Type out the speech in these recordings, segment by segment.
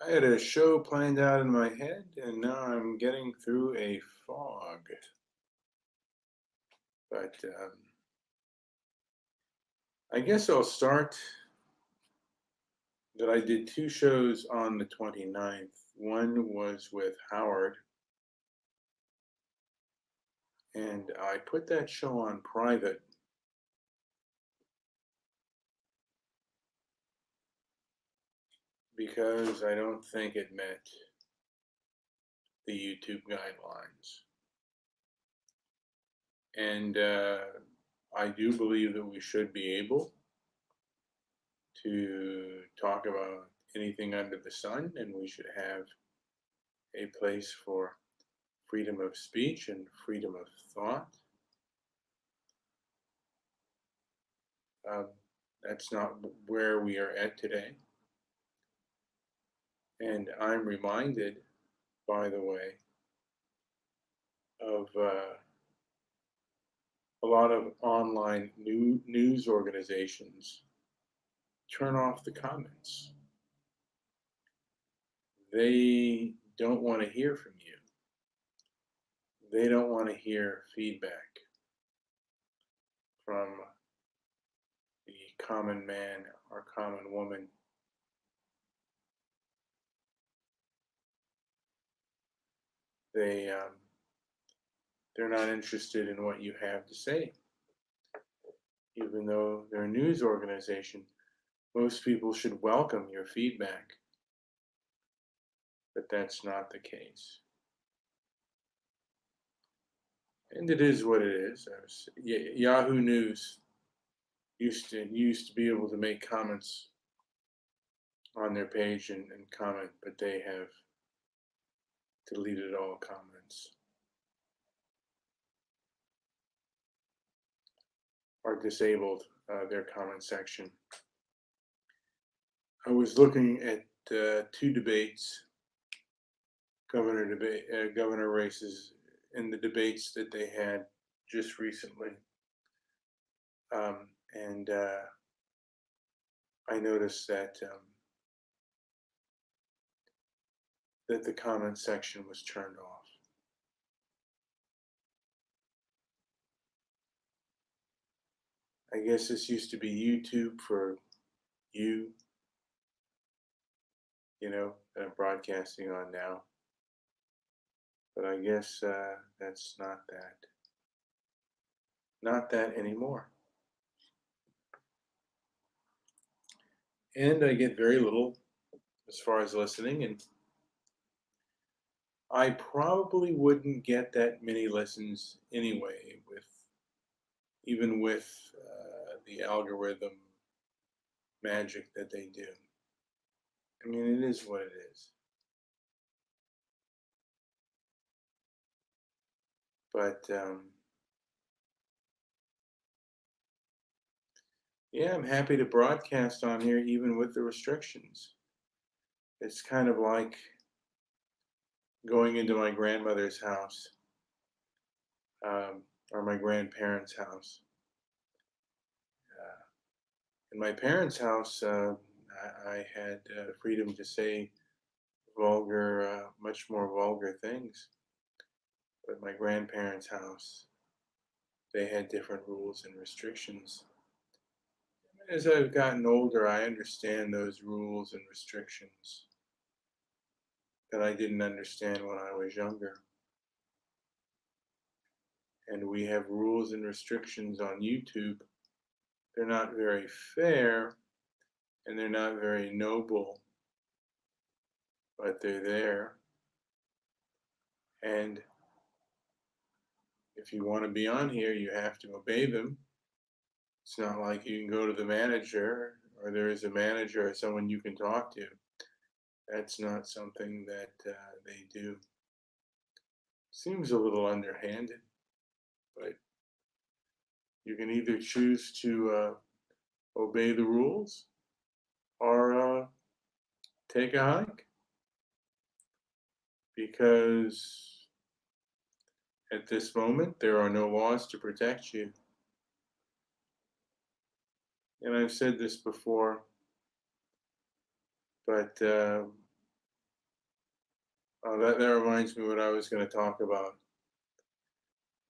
I had a show planned out in my head, and now I'm getting through a fog. But I guess I'll start that I did two shows on the 29th. One was with Howard, and I put that show on private because I don't think it met the YouTube guidelines. And I do believe that we should be able to talk about anything under the sun, and we should have a place for freedom of speech and freedom of thought. Um, that's not where we are at today. And I'm reminded, by the way, of a lot of online news organizations turn off the comments. They don't want to hear from you. They don't want to hear feedback from the common man or common woman. They they're not interested in what you have to say, even though they're a news organization. Most people should welcome your feedback, but that's not the case. And it is what it is. Yahoo News used to be able to make comments on their page and comment, but they have deleted all comments or disabled their comment section. I was looking at two debates, governor races, in the debates that they had just recently, and I noticed that that the comment section was turned off. I guess this used to be YouTube for you, that I'm broadcasting on now. But I guess that's not that anymore. And I get very little as far as listening, and I probably wouldn't get that many listens anyway, even with the algorithm magic that they do. I mean, it is what it is. But yeah, I'm happy to broadcast on here even with the restrictions. It's kind of like going into my grandmother's house or my grandparents' house. In my parents' house, I had freedom to say much more vulgar things. But my grandparents' house, they had different rules and restrictions. As I've gotten older, I understand those rules and restrictions that I didn't understand when I was younger. And we have rules and restrictions on YouTube. They're not very fair and they're not very noble, but they're there. And if you want to be on here, you have to obey them. It's not like you can go to the manager or there is a manager or someone you can talk to. That's not something that they do. Seems a little underhanded, but you can either choose to obey the rules or take a hike, because at this moment there are no laws to protect you. And I've said this before, but That reminds me what I was going to talk about.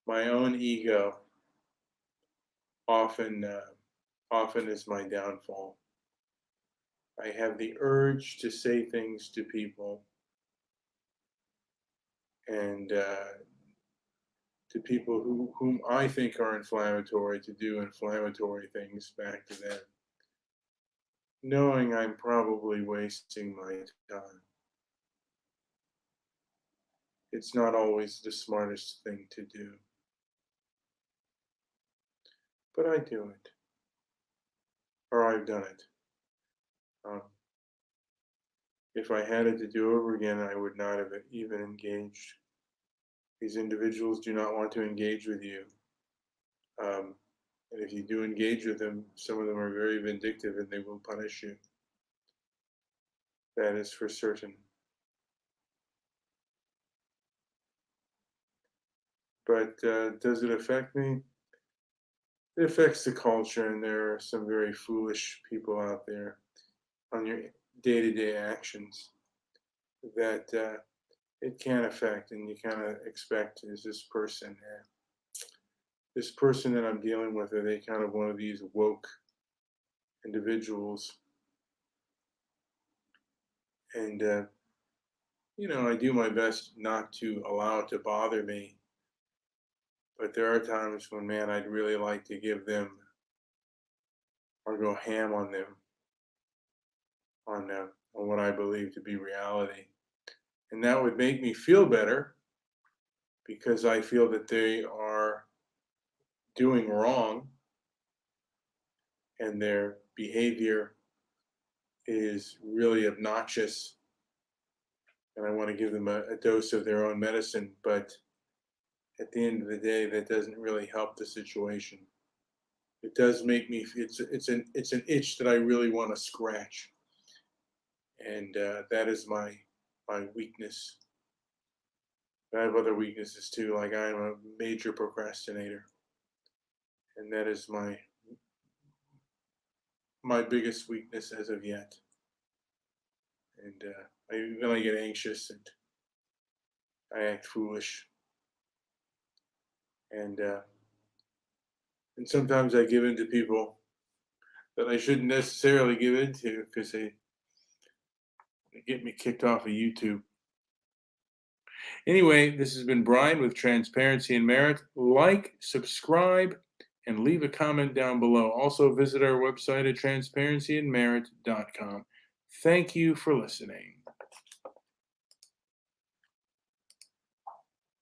My own ego often often is my downfall. I have the urge to say things to people and to people whom I think are inflammatory, to do inflammatory things back to them, knowing I'm probably wasting my time. It's not always the smartest thing to do, but I do it, or I've done it. Um, if I had it to do over again, I would not have even engaged. These individuals do not want to engage with you. Um, and if you do engage with them, some of them are very vindictive and they will punish you. That is for certain. But does it affect me? It affects the culture, and there are some very foolish people out there on your day-to-day actions that it can affect, and you kind of expect, is this person that I'm dealing with, are they kind of one of these woke individuals? And I do my best not to allow it to bother me, but there are times when, man, I'd really like to give them or go ham on them on what I believe to be reality, and that would make me feel better because I feel that they are doing wrong and their behavior is really obnoxious, and I want to give them a dose of their own medicine. But at the end of the day, that doesn't really help the situation. It does make me. It's an itch that I really want to scratch, and that is my weakness. I have other weaknesses too, like I'm a major procrastinator, and that is my biggest weakness as of yet. And then I get anxious and I act foolish, and sometimes I give in to people that I shouldn't necessarily give in to because they get me kicked off of YouTube. Anyway, this has been Brian with Transparency and Merit. Like, subscribe, and leave a comment down below. Also, visit our website at transparencyandmerit.com. Thank you for listening.